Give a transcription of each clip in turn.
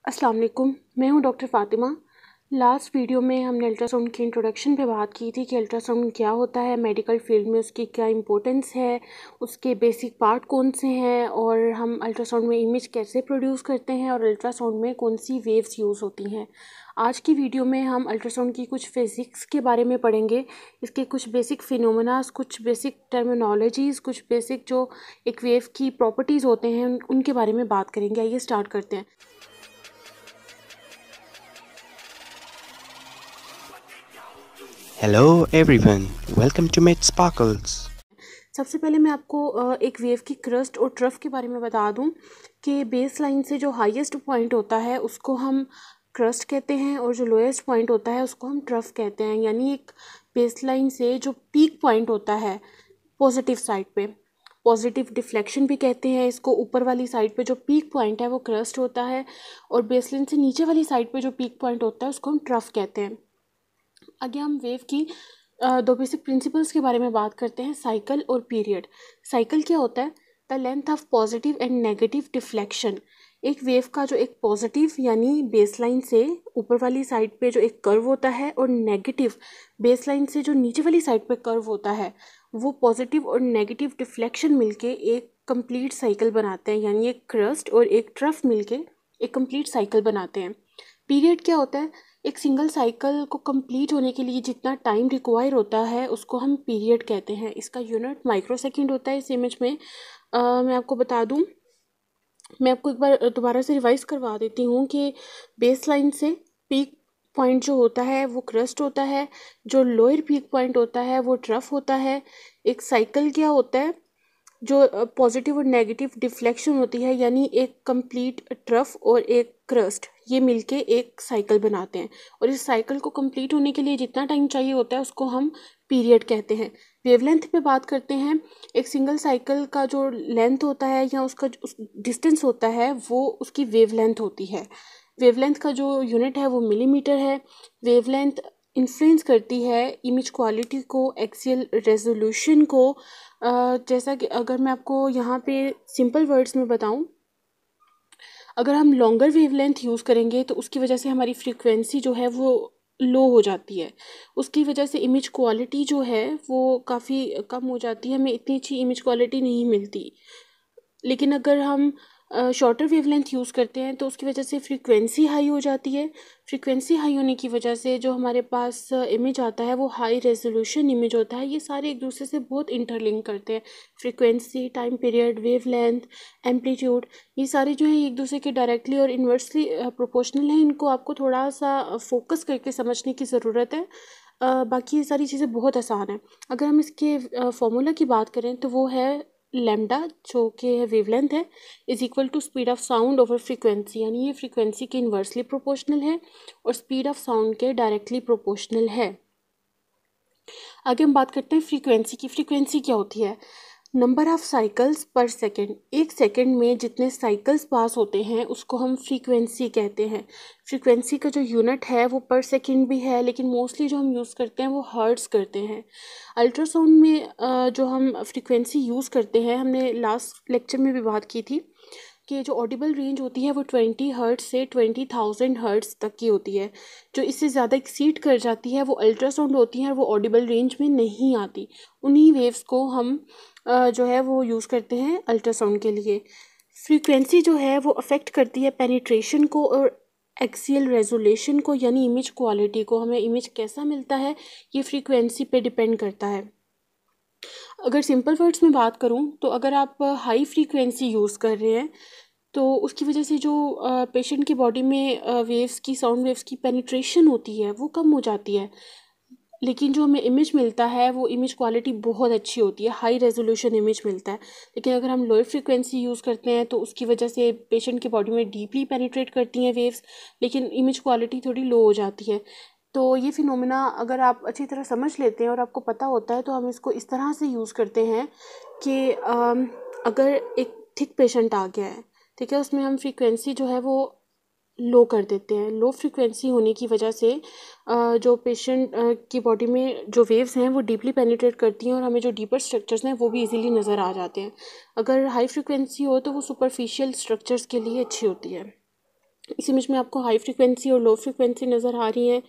अस्सलाम वालेकुम। मैं हूं डॉक्टर फ़ातिमा। लास्ट वीडियो में हमने अल्ट्रासाउंड की इंट्रोडक्शन पे बात की थी कि अल्ट्रासाउंड क्या होता है, मेडिकल फील्ड में उसकी क्या इंपॉर्टेंस है, उसके बेसिक पार्ट कौन से हैं और हम अल्ट्रासाउंड में इमेज कैसे प्रोड्यूस करते हैं और अल्ट्रासाउंड में कौन सी वेव्स यूज़ होती हैं। आज की वीडियो में हम अल्ट्रासाउंड की कुछ फिज़िक्स के बारे में पढ़ेंगे, इसके कुछ बेसिक फिनोमेनास, कुछ बेसिक टर्मिनोलॉजीज़, कुछ बेसिक जो एक वेव की प्रॉपर्टीज़ होते हैं उनके बारे में बात करेंगे। आइए स्टार्ट करते हैं। Hello everyone, welcome to Med Sparkles. सबसे पहले मैं आपको एक वेव की क्रस्ट और ट्रफ के बारे में बता दूं कि बेस लाइन से जो हाईएस्ट पॉइंट होता है उसको हम क्रस्ट कहते हैं और जो लोएस्ट पॉइंट होता है उसको हम ट्रफ कहते हैं। यानी एक बेस लाइन से जो पीक पॉइंट होता है पॉजिटिव साइड पे, पॉजिटिव डिफ्लेक्शन भी कहते हैं इसको, ऊपर वाली साइड पे जो पीक पॉइंट है वो क्रस्ट होता है और बेस लाइन से नीचे वाली साइड पे जो पीक पॉइंट होता है उसको हम ट्रफ कहते हैं। आगे हम वेव की दो बेसिक प्रिंसिपल्स के बारे में बात करते हैं, साइकिल और पीरियड। साइकिल क्या होता है? The length of positive and negative deflection. एक वेव का जो एक पॉजिटिव यानी बेसलाइन से ऊपर वाली साइड पे जो एक कर्व होता है और नेगेटिव बेसलाइन से जो नीचे वाली साइड पे कर्व होता है, वो पॉजिटिव और नेगेटिव डिफ्लेक्शन मिलके एक कंप्लीट साइकिल बनाते हैं। यानी एक क्रस्ट और एक ट्रफ मिलके एक कंप्लीट साइकिल बनाते हैं। पीरियड क्या होता है? एक सिंगल साइकिल को कंप्लीट होने के लिए जितना टाइम रिक्वायर होता है उसको हम पीरियड कहते हैं। इसका यूनिट माइक्रोसेकंड होता है। इस इमेज में मैं आपको बता दूं, मैं आपको एक बार दोबारा से रिवाइज करवा देती हूँ कि बेस लाइन से पीक पॉइंट जो होता है वो क्रस्ट होता है, जो लोअर पीक पॉइंट होता है वो ट्रफ होता है। एक साइकिल क्या होता है? जो पॉजिटिव और नेगेटिव डिफ्लेक्शन होती है, यानी एक कंप्लीट ट्रफ और एक क्रस्ट, ये मिलके एक साइकिल बनाते हैं और इस साइकिल को कंप्लीट होने के लिए जितना टाइम चाहिए होता है उसको हम पीरियड कहते हैं। वेवलेंथ पे बात करते हैं। एक सिंगल साइकिल का जो लेंथ होता है या उसका जो डिस्टेंस होता है वो उसकी वेवलेंथ होती है। वेवलेंथ का जो यूनिट है वो मिलीमीटर है। वेवलेंथ इन्फ्लुएंस करती है इमेज क्वालिटी को, एक्सियल रेजोल्यूशन को। जैसा कि अगर मैं आपको यहाँ पे सिंपल वर्ड्स में बताऊँ, अगर हम लॉन्गर वेवलेंथ यूज़ करेंगे तो उसकी वजह से हमारी फ्रीक्वेंसी जो है वो लो हो जाती है। उसकी वजह से इमेज क्वालिटी जो है वो काफ़ी कम हो जाती है, हमें इतनी अच्छी इमेज क्वालिटी नहीं मिलती। लेकिन अगर हम शॉर्टर वेवलेंथ यूज़ करते हैं तो उसकी वजह से फ्रीक्वेंसी हाई हो जाती है। फ्रीक्वेंसी हाई होने की वजह से जो हमारे पास इमेज आता है वो हाई रेजोल्यूशन इमेज होता है। ये सारे एक दूसरे से बहुत इंटरलिंक करते हैं। Frequency, time period, wavelength, amplitude, ये सारे जो हैं एक दूसरे के डायरेक्टली और इन्वर्सली प्रोपोर्शनल हैं। इनको आपको थोड़ा सा फोकस करके समझने की ज़रूरत है। बाकी ये सारी चीज़ें बहुत आसान है। अगर हम इसके फॉर्मूला की बात करें तो वो है लैम्डा, जो कि वेवलेंथ है, is equal to speed of sound over frequency. यानी ये फ्रीक्वेंसी के इन्वर्सली प्रोपोर्शनल है और स्पीड ऑफ साउंड के डायरेक्टली प्रोपोर्शनल है। आगे हम बात करते हैं फ्रीक्वेंसी की। फ्रीक्वेंसी क्या होती है? नंबर ऑफ साइकिल्स पर सेकेंड। एक सेकेंड में जितने साइकिल्स पास होते हैं उसको हम फ्रीक्वेंसी कहते हैं। फ्रीक्वेंसी का जो यूनिट है वो पर सेकेंड भी है, लेकिन मोस्टली जो हम यूज़ करते हैं वो हर्ट्ज़ करते हैं। अल्ट्रासाउंड में जो हम फ्रीक्वेंसी यूज़ करते हैं, हमने लास्ट लेक्चर में भी बात की थी कि जो ऑडिबल रेंज होती है वो 20 हर्ट्ज से 20,000 हर्ट्ज तक की होती है। जो इससे ज़्यादा एक्सीड कर जाती है वो अल्ट्रासाउंड होती है और वो ऑडिबल रेंज में नहीं आती। उन्हीं वेव्स को हम जो है वो यूज़ करते हैं अल्ट्रासाउंड के लिए। फ्रीक्वेंसी जो है वो अफेक्ट करती है पेनिट्रेशन को और एक्सियल रेजोल्यूशन को, यानी इमेज क्वालिटी को। हमें इमेज कैसा मिलता है ये फ्रीक्वेंसी पे डिपेंड करता है। अगर सिंपल वर्ड्स में बात करूं तो अगर आप हाई फ्रीक्वेंसी यूज़ कर रहे हैं तो उसकी वजह से जो पेशेंट की बॉडी में वेव्स की, साउंड वेव्स की पेनिट्रेशन होती है वो कम हो जाती है, लेकिन जो हमें इमेज मिलता है वो इमेज क्वालिटी बहुत अच्छी होती है, हाई रेजोल्यूशन इमेज मिलता है। लेकिन अगर हम लोअर फ्रीक्वेंसी यूज़ करते हैं तो उसकी वजह से पेशेंट की बॉडी में डीपली पेनिट्रेट करती हैं वेव्स, लेकिन इमेज क्वालिटी थोड़ी लो हो जाती है। तो ये फिनोमेना अगर आप अच्छी तरह समझ लेते हैं और आपको पता होता है तो हम इसको इस तरह से यूज़ करते हैं कि अगर एक थिक पेशेंट आ गया है, ठीक है, उसमें हम फ्रीक्वेंसी जो है वो लो कर देते हैं। लो फ्रीक्वेंसी होने की वजह से जो पेशेंट की बॉडी में जो वेव्स हैं वो डीपली पेनिट्रेट करती हैं और हमें जो डीपर स्ट्रक्चर्स हैं वो भी इजीली नज़र आ जाते हैं। अगर हाई फ्रीक्वेंसी हो तो वो सुपरफिशियल स्ट्रक्चर्स के लिए अच्छी होती है। इस इमेज में आपको हाई फ्रिक्वेंसी और लो फ्रिक्वेंसी नज़र आ रही हैं।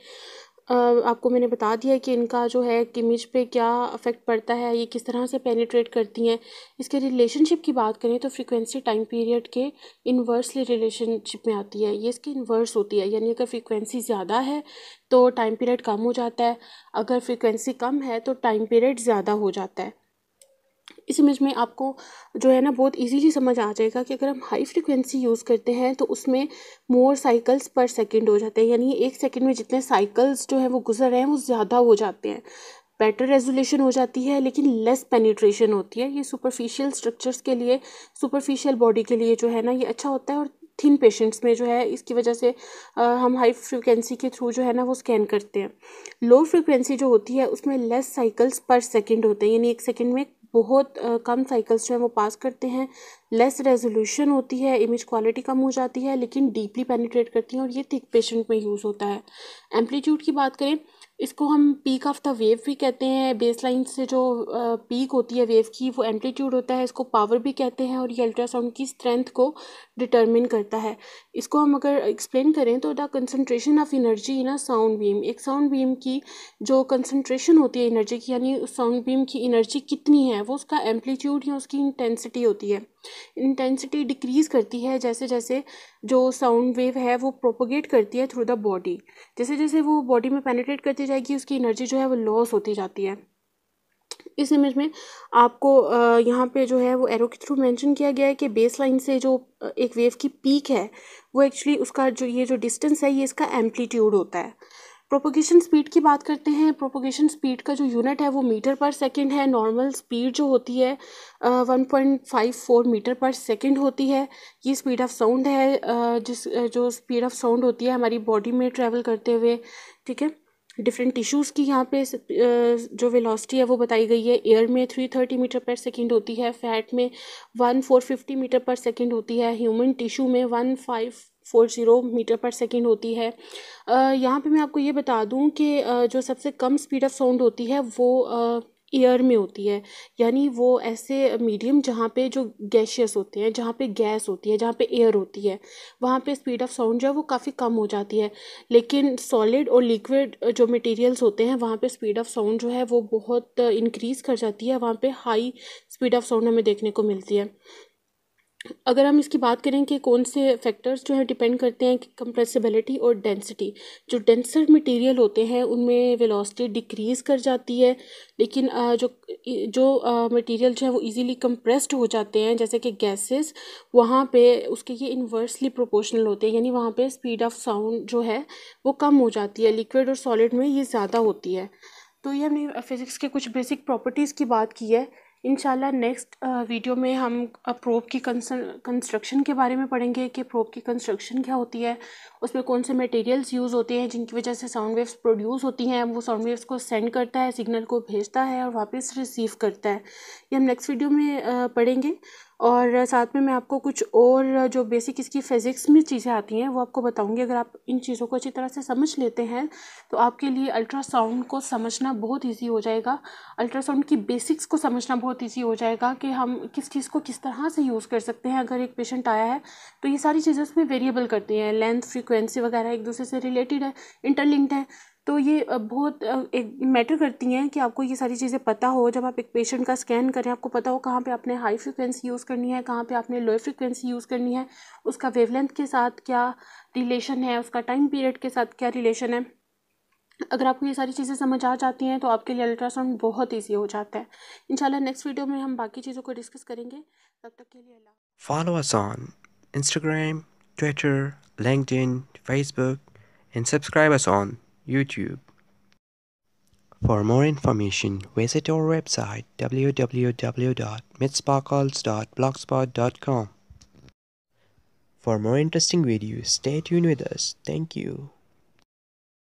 आपको मैंने बता दिया कि इनका जो है कि इमेज पे क्या अफेक्ट पड़ता है, ये किस तरह से पेनिट्रेट करती हैं। इसके रिलेशनशिप की बात करें तो फ्रीक्वेंसी टाइम पीरियड के इन्वर्सली रिलेशनशिप में आती है, ये इसकी इन्वर्स होती है। यानी अगर फ्रीक्वेंसी ज़्यादा है तो टाइम पीरियड कम हो जाता है, अगर फ्रीक्वेंसी कम है तो टाइम पीरियड ज़्यादा हो जाता है। इस इमेज में आपको जो है ना बहुत इजीली समझ आ जाएगा कि अगर हम हाई फ्रिक्वेंसी यूज़ करते हैं तो उसमें मोर साइकिल्स पर सेकंड हो जाते हैं, यानी एक सेकंड में जितने साइकिल्स जो हैं वो गुजर रहे हैं वो ज़्यादा हो जाते हैं। बेटर रेजोल्यूशन हो जाती है लेकिन लेस पेनिट्रेशन होती है। ये सुपरफिशियल स्ट्रक्चर्स के लिए, सुपरफिशियल बॉडी के लिए जो है ना ये अच्छा होता है। और थिन पेशेंट्स में जो है इसकी वजह से हम हाई फ्रिक्वेंसी के थ्रू जो है ना वो स्कैन करते हैं। लो फ्रिक्वेंसी जो होती है उसमें लेस साइकिल्स पर सेकंड होते हैं, यानी एक सेकंड में बहुत कम साइकिल्स जो है वो पास करते हैं। लेस रेजोल्यूशन होती है, इमेज क्वालिटी कम हो जाती है लेकिन डीपली पेनिट्रेट करती हैं और ये थिक पेशेंट में यूज़ होता है। एम्पलीट्यूड की बात करें, इसको हम पीक ऑफ द वेव भी कहते हैं। बेसलाइन से जो पीक होती है वेव की वो एम्पलीट्यूड होता है, इसको पावर भी कहते हैं और ये अल्ट्रासाउंड की स्ट्रेंथ को डिटरमिन करता है। इसको हम अगर एक्सप्लेन करें तो the concentration of energy in a sound beam, एक साउंड बीम की जो कंसंट्रेशन होती है एनर्जी की, यानी साउंड बीम की एनर्जी कितनी है वो उसका एम्पलीट्यूड या उसकी इंटेंसिटी होती है। इंटेंसिटी डिक्रीज़ करती है जैसे जैसे जो साउंड वेव है वो प्रोपोगेट करती है थ्रू द बॉडी। जैसे जैसे वो बॉडी में पेनिट्रेट करती जाएगी उसकी एनर्जी जो है वो लॉस होती जाती है। इस इमेज में आपको यहाँ पे जो है वो एरो के थ्रू मेंशन किया गया है कि बेस लाइन से जो एक वेव की पीक है वो एक्चुअली उसका जो ये जो डिस्टेंस है ये इसका एम्पलीट्यूड होता है। प्रोपोगेशन स्पीड की बात करते हैं। प्रोपोगेशन स्पीड का जो यूनिट है वो मीटर पर सेकंड है। नॉर्मल स्पीड जो होती है 1.54 मीटर पर सेकंड होती है। ये स्पीड ऑफ साउंड है, जो स्पीड ऑफ साउंड होती है हमारी बॉडी में ट्रैवल करते हुए, ठीक है। डिफरेंट टिश्यूज़ की यहाँ पे जो वेलोसिटी है वो बताई गई है। एयर में 330 मीटर पर सेकंड होती है, फैट में 1450 मीटर पर सेकंड होती है, ह्यूमन टिश्यू में 1540 मीटर पर सेकंड होती है। यहाँ पे मैं आपको ये बता दूँ कि जो सबसे कम स्पीड ऑफ साउंड होती है वो एयर में होती है, यानी वो ऐसे मीडियम जहाँ पे जो गैशियस होते हैं, जहाँ पे गैस होती है, जहाँ पे एयर होती है, वहाँ पे स्पीड ऑफ साउंड जो है वो काफ़ी कम हो जाती है। लेकिन सॉलिड और लिक्विड जो मटेरियल्स होते हैं वहाँ पे स्पीड ऑफ साउंड जो है वो बहुत इंक्रीज़ कर जाती है, वहाँ पे हाई स्पीड ऑफ साउंड हमें देखने को मिलती है। अगर हम इसकी बात करें कि कौन से फैक्टर्स जो है डिपेंड करते हैं कि कंप्रेसिबिलिटी और डेंसिटी, जो डेंसर मटेरियल होते हैं उनमें वेलोसिटी डिक्रीज़ कर जाती है, लेकिन जो जो मटेरियल जो है वो इजीली कंप्रेस्ड हो जाते हैं जैसे कि गैसेस, वहाँ पे उसके ये इन्वर्सली प्रोपोर्शनल होते हैं, यानी वहाँ पे स्पीड ऑफ साउंड जो है वो कम हो जाती है। लिक्विड और सॉलिड में ये ज़्यादा होती है। तो ये हमने फिज़िक्स के कुछ बेसिक प्रॉपर्टीज़ की बात की है। इंशाल्लाह नेक्स्ट वीडियो में हम प्रोब की कंस्ट्रक्शन के बारे में पढ़ेंगे कि प्रोब की कंस्ट्रक्शन क्या होती है, उसमें कौन से मटेरियल्स यूज़ होते हैं जिनकी वजह से साउंड वेव्स प्रोड्यूस होती हैं, वो साउंड वेव्स को सेंड करता है, सिग्नल को भेजता है और वापस रिसीव करता है। ये हम नेक्स्ट वीडियो में पढ़ेंगे। और साथ में मैं आपको कुछ और जो बेसिक इसकी फिज़िक्स में चीज़ें आती हैं वो आपको बताऊंगी। अगर आप इन चीज़ों को अच्छी तरह से समझ लेते हैं तो आपके लिए अल्ट्रासाउंड को समझना बहुत इजी हो जाएगा। अल्ट्रासाउंड की बेसिक्स को समझना बहुत इजी हो जाएगा कि हम किस चीज़ को किस तरह से यूज़ कर सकते हैं। अगर एक पेशेंट आया है तो ये सारी चीज़ें उसमें वेरिएबल करती हैं, लेंथ, फ्रीक्वेंसी वगैरह एक दूसरे से रिलेटेड है, इंटरलिंक्ड है। तो ये बहुत एक मैटर करती हैं कि आपको ये सारी चीज़ें पता हो। जब आप एक पेशेंट का स्कैन करें आपको पता हो कहाँ पे आपने हाई फ्रिक्वेंसी यूज़ करनी है, कहाँ पे आपने लो फ्रिक्वेंसी यूज़ करनी है, उसका वेवलेंथ के साथ क्या रिलेशन है, उसका टाइम पीरियड के साथ क्या रिलेशन है। अगर आपको ये सारी चीज़ें समझ आ जाती हैं तो आपके लिए अल्ट्रासाउंड बहुत ईजी हो जाता है। इंशाल्लाह नेक्स्ट वीडियो में हम बाकी चीज़ों को डिस्कस करेंगे। तब तक के लिए अल्लाह। Follow us on Instagram, Twitter, LinkedIn, Facebook, and subscribe us on YouTube. For more information, visit our website www.mythsparkles.blogspot.com. For more interesting videos, stay tuned with us. Thank you.